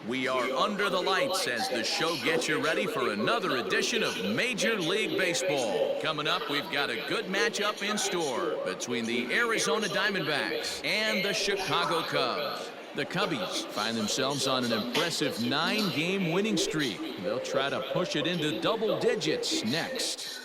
We are under the lights as the show gets you ready for another edition of Major League Baseball. Coming up, we've got a good matchup in store between the Arizona Diamondbacks and the Chicago Cubs. The Cubbies find themselves on an impressive 9-game winning streak. They'll try to push it into double digits next.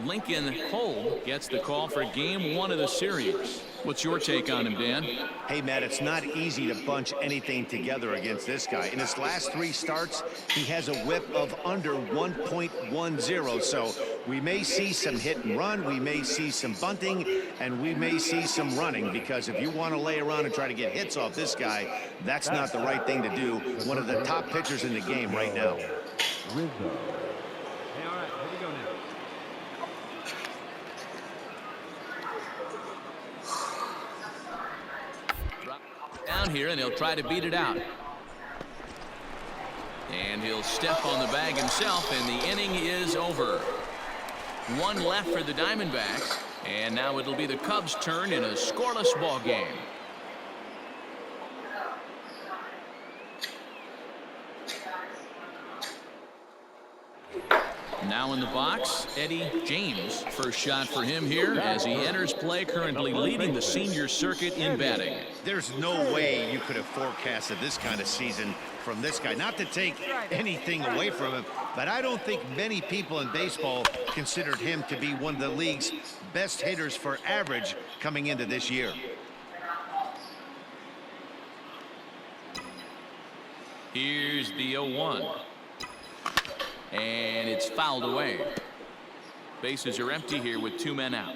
Lincoln Cole gets the call for game 1 of the series. What's your take on him, Dan? Hey, Matt, it's not easy to bunch anything together against this guy. In his last 3 starts, he has a whip of under 1.10. So we may see some hit and run, we may see some bunting, and we may see some running, because if you want to lay around and try to get hits off this guy, that's not the right thing to do. One of the top pitchers in the game right now. Down here, and he'll try to beat it out. And he'll step on the bag himself, and the inning is over. 1 left for the Diamondbacks, and now it'll be the Cubs' turn in a scoreless ball game. Now in the box, Eddie James. First shot for him here as he enters play, currently leading the senior circuit in batting. There's no way you could have forecasted this kind of season from this guy. Not to take anything away from him, but I don't think many people in baseball considered him to be one of the league's best hitters for average coming into this year. Here's the 0-1. And it's fouled away. Bases are empty here with 2 men out.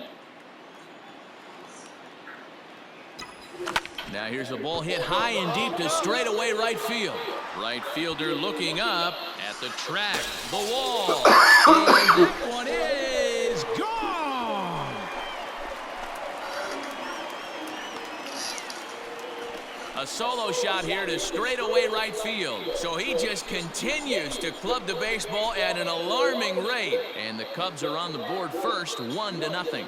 Now here's a ball hit high and deep to straightaway right field. Right fielder looking up at the track, the wall. And that one is gone. A solo shot here to straightaway right field. So he just continues to club the baseball at an alarming rate. And the Cubs are on the board first, 1-0.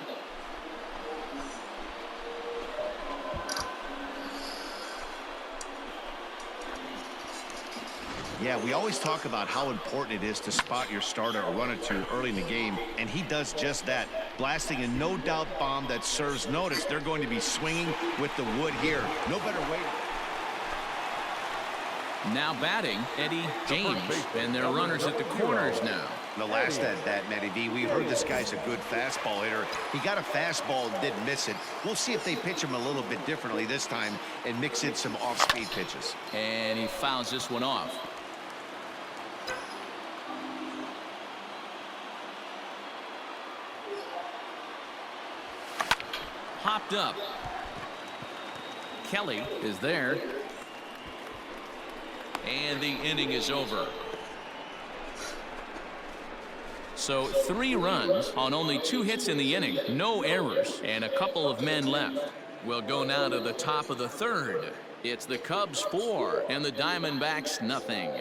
Yeah, we always talk about how important it is to spot your starter or run it to early in the game, and he does just that, blasting a no-doubt bomb that serves notice. They're going to be swinging with the wood here. No better way. Now batting, Eddie James, and they're runners at the corners now. The last at bat, Matty V, we heard this guy's a good fastball hitter. He got a fastball and didn't miss it. We'll see if they pitch him a little bit differently this time and mix in some off-speed pitches. And he fouls this one off. Hopped up. Kelly is there. And the inning is over. So 3 runs on only 2 hits in the inning. No errors and a couple of men left. We'll go now to the top of the 3rd. It's the Cubs 4 and the Diamondbacks nothing.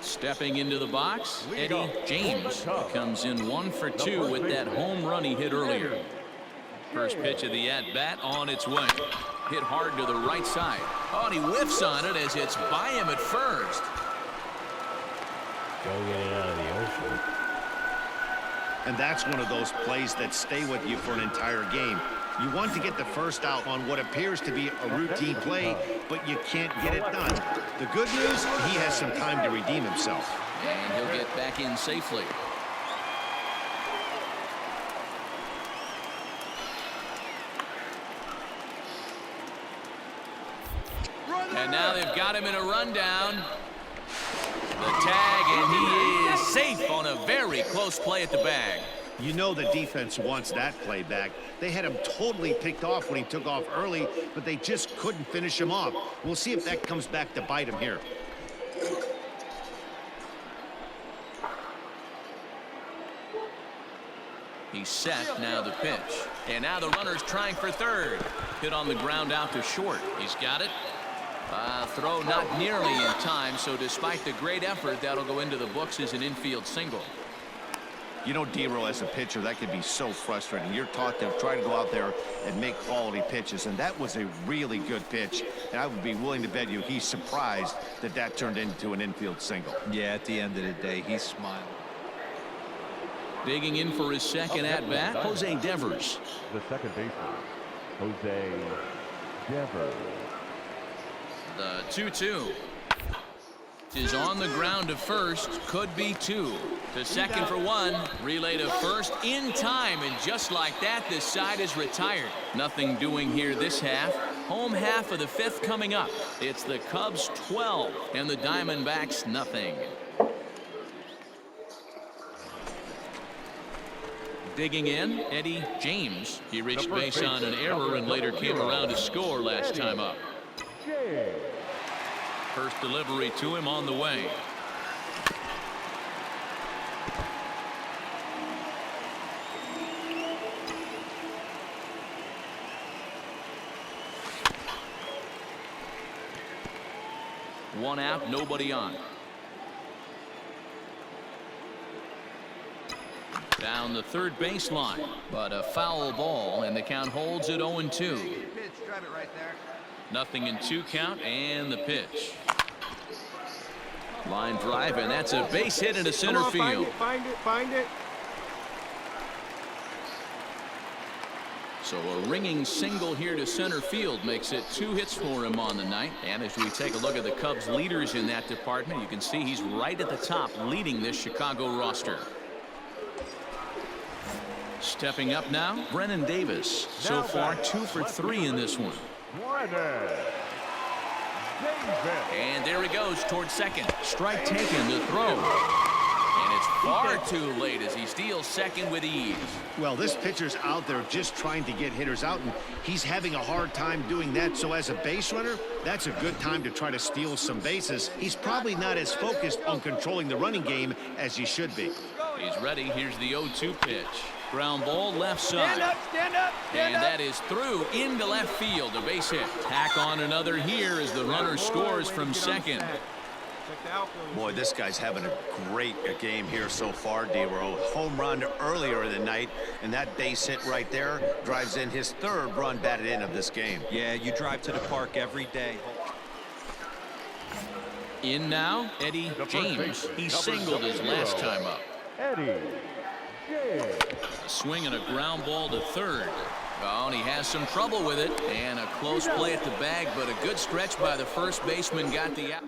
Stepping into the box, Eddie James comes in 1 for 2 with that home run he hit earlier. First pitch of the at-bat on its way. Hit hard to the right side. Oh, and he whiffs on it as it's by him at first. Go get it out of the ocean. And that's one of those plays that stay with you for an entire game. You want to get the first out on what appears to be a routine play, but you can't get it done. The good news, he has some time to redeem himself. And he'll get back in safely. And now they've got him in a rundown. The tag, and he is safe on a very close play at the bag. You know the defense wants that play back. They had him totally picked off when he took off early, but they just couldn't finish him off. We'll see if that comes back to bite him here. He's set, now the pitch. And now the runner's trying for 3rd. Hit on the ground out to short. He's got it. Throw not nearly in time, so despite the great effort, that'll go into the books as an infield single. You know, D-Row, as a pitcher, that could be so frustrating. You're taught to try to go out there and make quality pitches, and that was a really good pitch. And I would be willing to bet you he's surprised that that turned into an infield single. Yeah, at the end of the day, he's smiling. Digging in for his second at-bat, Jose Devers. The second baseman, Jose Devers. The 2-2 is on the ground to first, could be two. To second for one, relay to first in time, and just like that, this side is retired. Nothing doing here this half. Home half of the fifth coming up. It's the Cubs 12 and the Diamondbacks nothing. Digging in, Eddie James. He reached base on an error and later came around to score last time up. First delivery to him on the way. One out, nobody on. Down the third baseline, but a foul ball, and the count holds at 0-2. Nothing in 2 count, and the pitch. Line drive, and that's a base hit into center field. Find it. So a ringing single here to center field makes it 2 hits for him on the night. And as we take a look at the Cubs leaders in that department, you can see he's right at the top leading this Chicago roster. Stepping up now, Brennan Davis. So far 2 for 3 in this one. And there he goes towards second. Strike taken, the throw. And it's far too late as he steals second with ease. Well, this pitcher's out there just trying to get hitters out, and he's having a hard time doing that. So as a base runner, that's a good time to try to steal some bases. He's probably not as focused on controlling the running game as he should be. He's ready. Here's the 0-2 pitch. Ground ball left side. Stand up. And that is through into left field. A base hit. Tack on another here as the runner scores from second. Boy, this guy's having a great game here so far, D-Row. Home run earlier in the night, and that base hit right there drives in his 3rd run batted in of this game. Yeah, you drive to the park every day. In now, Eddie James. He singled his last time up. Eddie James. A swing and a ground ball to third. Oh, and he has some trouble with it. And a close play at the bag, but a good stretch by the first baseman got the out.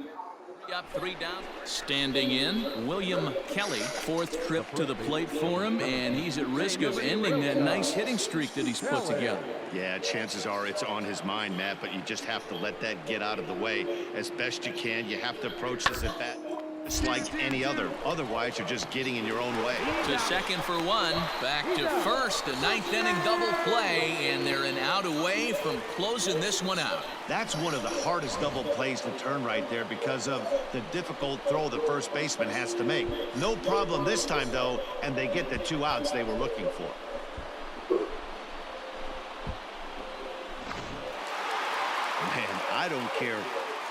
Up 3 down. Standing in, William Kelly. 4th trip to the plate for him, and he's at risk of ending that nice hitting streak that he's put together. Yeah, chances are it's on his mind, Matt, but you just have to let that get out of the way as best you can. You have to approach this at bat It's like any other. Otherwise, you're just getting in your own way. To second for one. Back to first. A ninth inning double play, and they're an out away from closing this one out. That's one of the hardest double plays to turn right there because of the difficult throw the first baseman has to make. No problem this time, though, and they get the 2 outs they were looking for. Man, I don't care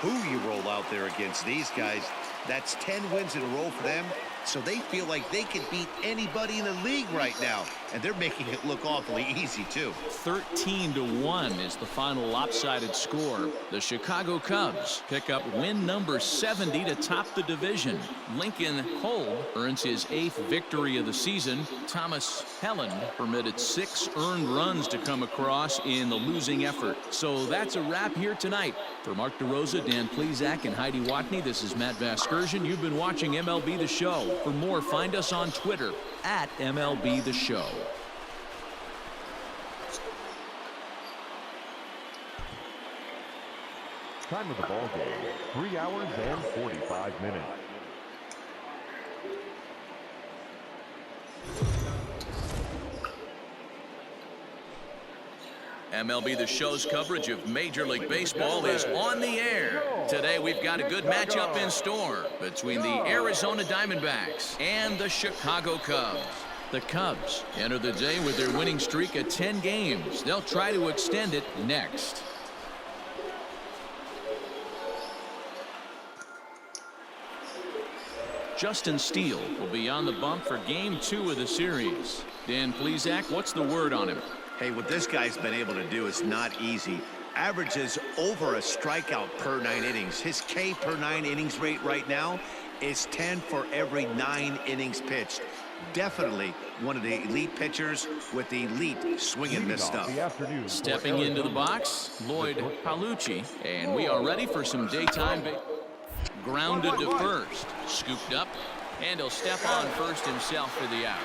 who you roll out there against these guys. That's 10 wins in a row for them, so they feel like they can beat anybody in the league right now, and they're making it look awfully easy, too. 13-1 is the final lopsided score. The Chicago Cubs pick up win number 70 to top the division. Lincoln Cole earns his 8th victory of the season. Thomas Helland permitted 6 earned runs to come across in the losing effort. So that's a wrap here tonight. For Mark DeRosa, Dan Plesac, and Heidi Watney, this is Matt Vasgersian. You've been watching MLB The Show. For more, find us on Twitter at MLB The Show. Time of the ball game, 3 hours and 45 minutes. MLB The Show's coverage of Major League Baseball is on the air. Today we've got a good matchup in store between the Arizona Diamondbacks and the Chicago Cubs. The Cubs enter the day with their winning streak at 10 games. They'll try to extend it next. Justin Steele will be on the bump for game 2 of the series. Dan Plesac, what's the word on him? Hey, what this guy's been able to do is not easy. Averages over a strikeout per 9 innings. His K per 9 innings rate right now is 10 for every 9 innings pitched. Definitely one of the elite pitchers with elite swing and miss stuff. Stepping into the box, Lloyd Palucci, and we are ready for some daytime. Grounded to first, scooped up, and he'll step on first himself for the out.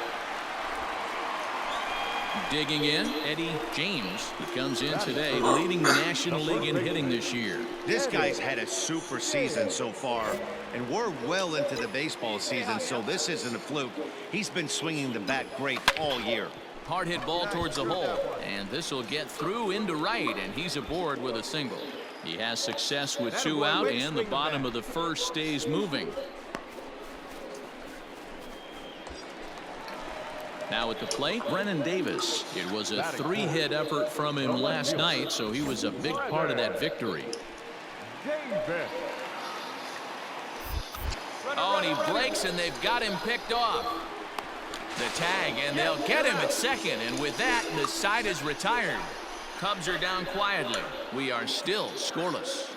Digging in, Eddie James. He comes in today leading the National League in hitting this year. This guy's had a super season so far, and we're well into the baseball season, so this isn't a fluke. He's been swinging the bat great all year. Hard hit ball towards the hole, and this will get through into right, and he's aboard with a single. He has success with 2 out, and the bottom of the first stays moving. Now at the plate, Brennan Davis. It was a 3-hit effort from him last night, so he was a big part of that victory. Oh, and he breaks, and they've got him picked off. The tag, and they'll get him at second, and with that, the side is retired. Cubs are down quietly. We are still scoreless.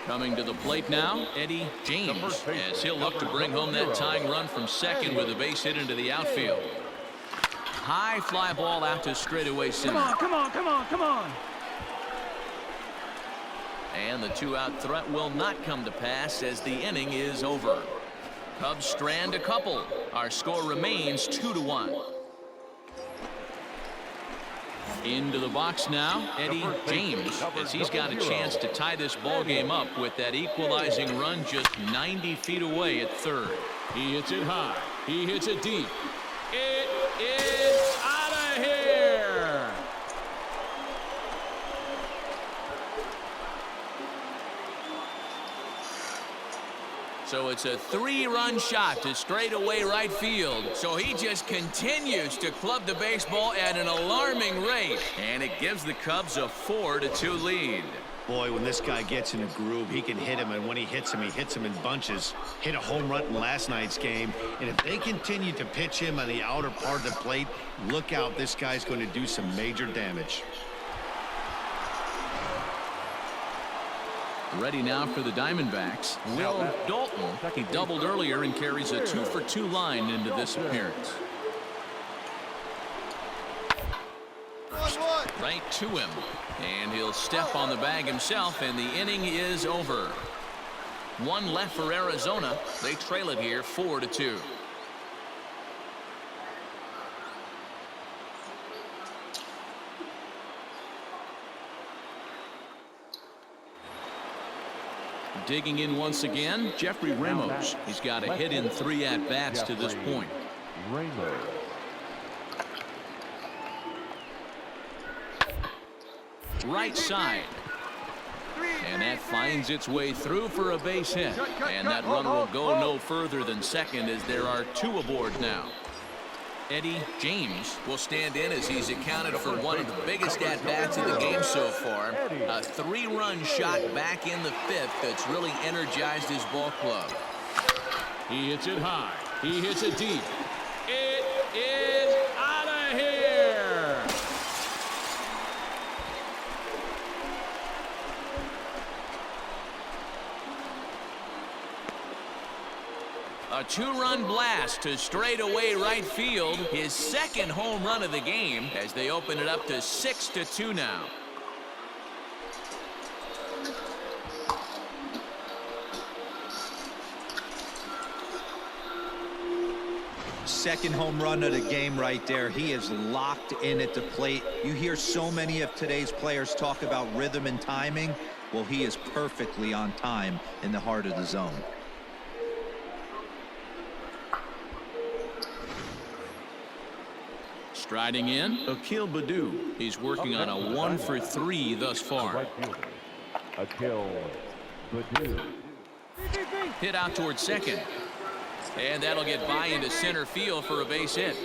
Coming to the plate now, Eddie James, as he'll look to bring home that tying run from second with a base hit into the outfield. High fly ball out to straightaway center. Come on. And the 2-out threat will not come to pass as the inning is over. Cubs strand a couple. Our score remains 2-1. Into the box now, Eddie James, as he's got a chance to tie this ball game up with that equalizing run just 90 feet away at third. He hits it high. He hits it deep. It is out of here. So it's a 3-run shot to straightaway right field. So he just continues to club the baseball at an alarming rate. And it gives the Cubs a 4-2 lead. Boy, when this guy gets in a groove, he can hit him, and when he hits him in bunches. Hit a home run in last night's game, and if they continue to pitch him on the outer part of the plate, look out, this guy's going to do some major damage. Ready now for the Diamondbacks. Will Dalton. He doubled earlier and carries a 2-for-2 line into this appearance. Right to him. And he'll step on the bag himself, and the inning is over. 1 left for Arizona. They trail it here 4-2. Digging in once again, Jeffrey Ramos. He's got a hit in 3 at-bats to this point. Right side. And that finds its way through for a base hit. And that runner will go no further than second as there are 2 aboard now. Eddie James will stand in as he's accounted for one of the biggest at-bats of the game so far. A 3-run shot back in the 5th that's really energized his ball club. He hits it high. He hits it deep. It is out of here. A 2-run blast to straightaway right field. His 2nd home run of the game as they open it up to 6-2 now. Second home run of the game right there. He is locked in at the plate. You hear so many of today's players talk about rhythm and timing. Well, he is perfectly on time in the heart of the zone. Striding in, Akil Baddoo. He's working on a 1-for-3 thus far. Akil Baddoo. Hit out towards second. And that'll get by into center field for a base hit.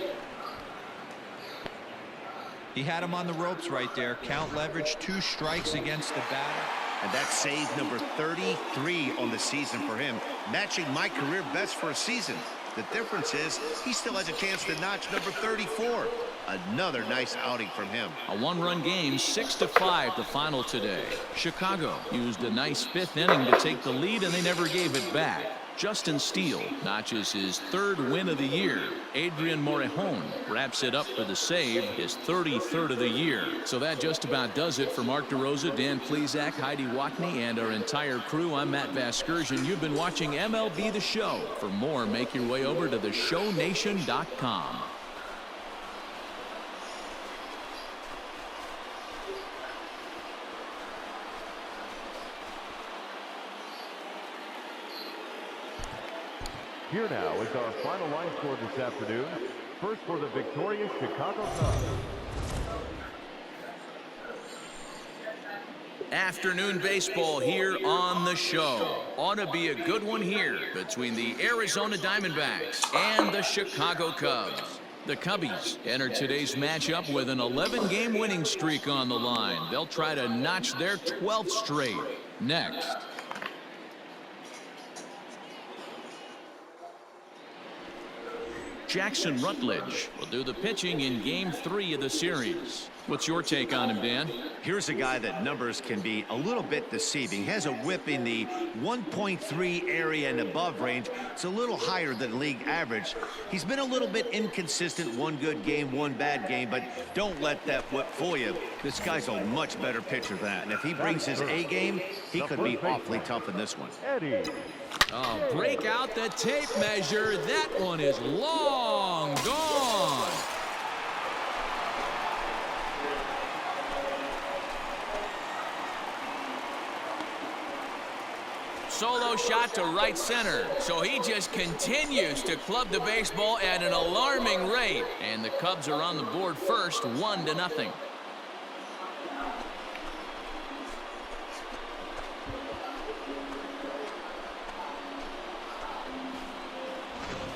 He had him on the ropes right there. Count leverage, 2 strikes against the batter. And that's save number 33 on the season for him, matching my career best for a season. The difference is he still has a chance to notch number 34. Another nice outing from him. A 1-run game, 6-5 the final today. Chicago used a nice 5th inning to take the lead, and they never gave it back. Justin Steele notches his 3rd win of the year. Adrian Morejon wraps it up for the save, his 33rd of the year. So that just about does it for Mark DeRosa, Dan Plesac, Heidi Watney, and our entire crew. I'm Matt Vasgersian. You've been watching MLB The Show. For more, make your way over to theshownation.com. Here now is our final line score this afternoon. First for the victorious Chicago Cubs. Afternoon baseball here on the show. Ought to be a good one here between the Arizona Diamondbacks and the Chicago Cubs. The Cubbies enter today's matchup with an 11-game winning streak on the line. They'll try to notch their 12th straight. Next. Jackson Rutledge will do the pitching in Game 3 of the series. What's your take on him, Dan? Here's a guy that numbers can be a little bit deceiving. Has a whip in the 1.3 area and above range. It's a little higher than league average. He's been a little bit inconsistent. 1 good game, 1 bad game, but don't let that whip fool you. This guy's a much better pitcher than that. And if he brings his A game, he could be awfully tough in this one. Eddie. Oh, break out the tape measure. That one is long gone. Solo shot to right center. So he just continues to club the baseball at an alarming rate. And the Cubs are on the board first, 1-0.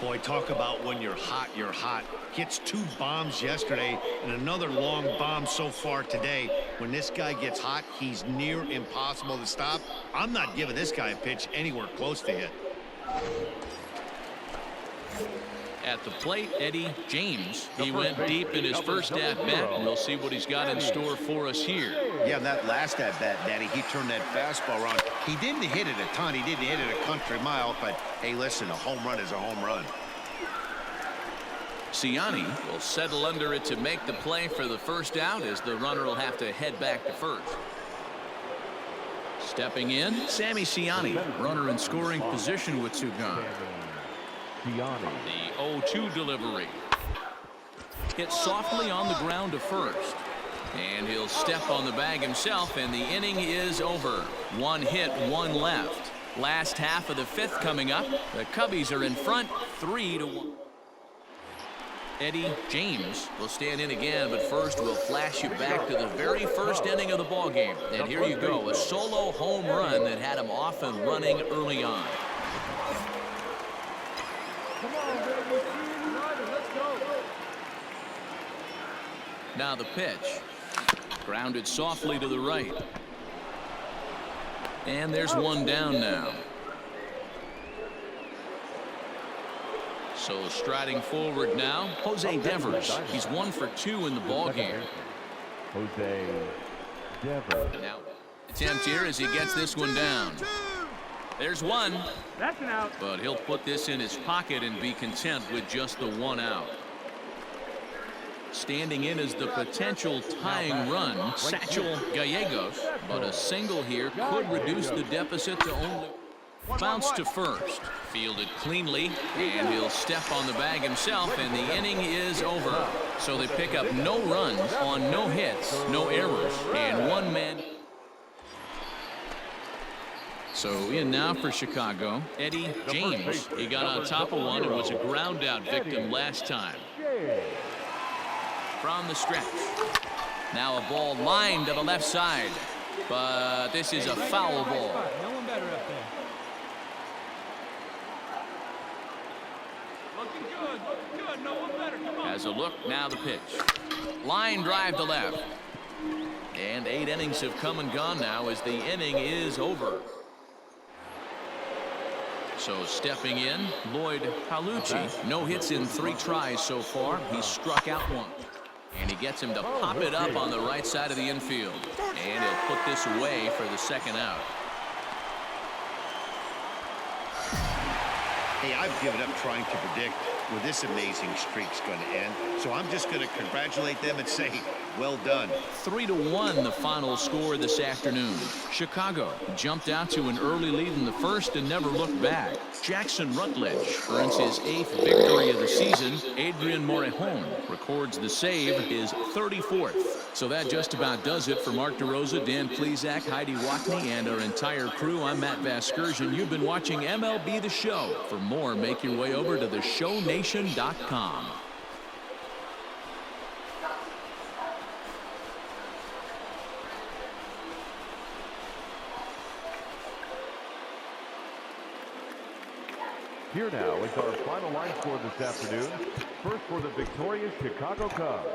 Boy, talk about when you're hot, you're hot. Gets 2 bombs yesterday and another long bomb so far today. When this guy gets hot, he's near impossible to stop. I'm not giving this guy a pitch anywhere close to hit. At the plate, Eddie James. He went deep in his first at-bat, and we'll see what he's got in store for us here. Yeah, that last at-bat, Daddy, he turned that fastball around. He didn't hit it a ton. He didn't hit it a country mile, but hey, listen, a home run is a home run. Ciani will settle under it to make the play for the first out, as the runner will have to head back to first. Stepping in, Sammy Ciani, runner in scoring position with 2 gone. The 0-2 delivery. Hit softly on the ground to first. And he'll step on the bag himself, and the inning is over. 1 hit, 1 left. Last half of the 5th coming up. The Cubbies are in front, 3-1. Eddie James will stand in again, but first we'll flash you back to the very first inning of the ballgame. And here you go, a solo home run that had him off and running early on. Come on, baby. Let's go. Now the pitch. Grounded softly to the right. And there's 1 down now. So striding forward now, Jose Devers. He's 1 for 2 in the ball game. Jose Devers. Now attempt here as he gets this one down. There's 1. That's an out. But he'll put this in his pocket and be content with just the 1 out. Standing in is the potential tying run, Satchel Gallegos. But a single here could reduce the deficit to only. Bounce to first. Fielded cleanly, and he'll step on the bag himself, and the inning is over. So they pick up no runs on no hits, no errors, and 1 man. So in now for Chicago, Eddie James. He got on top of one and was a ground out victim last time. From the stretch. Now a ball lined to the left side, but this is a foul ball. No one better up there. Has a look, now the pitch. Line drive to left. And 8 innings have come and gone now as the inning is over. So stepping in, Lloyd Palucci. No hits in 3 tries so far. He's struck out 1. And he gets him to pop it up on the right side of the infield. And he'll put this away for the second out. Hey, I've given up trying to predict where this amazing streak's going to end. So I'm just going to congratulate them and say, well done. 3-1 the final score this afternoon. Chicago jumped out to an early lead in the first and never looked back. Jackson Rutledge earns his 8th victory of the season. Adrian Morejon records the save, his 34th. So that just about does it for Mark DeRosa, Dan Plesac, Heidi Watney, and our entire crew. I'm Matt Vasgersian. You've been watching MLB The Show. For more, make your way over to theshownation.com. Here now is our final line score this afternoon. First for the victorious Chicago Cubs.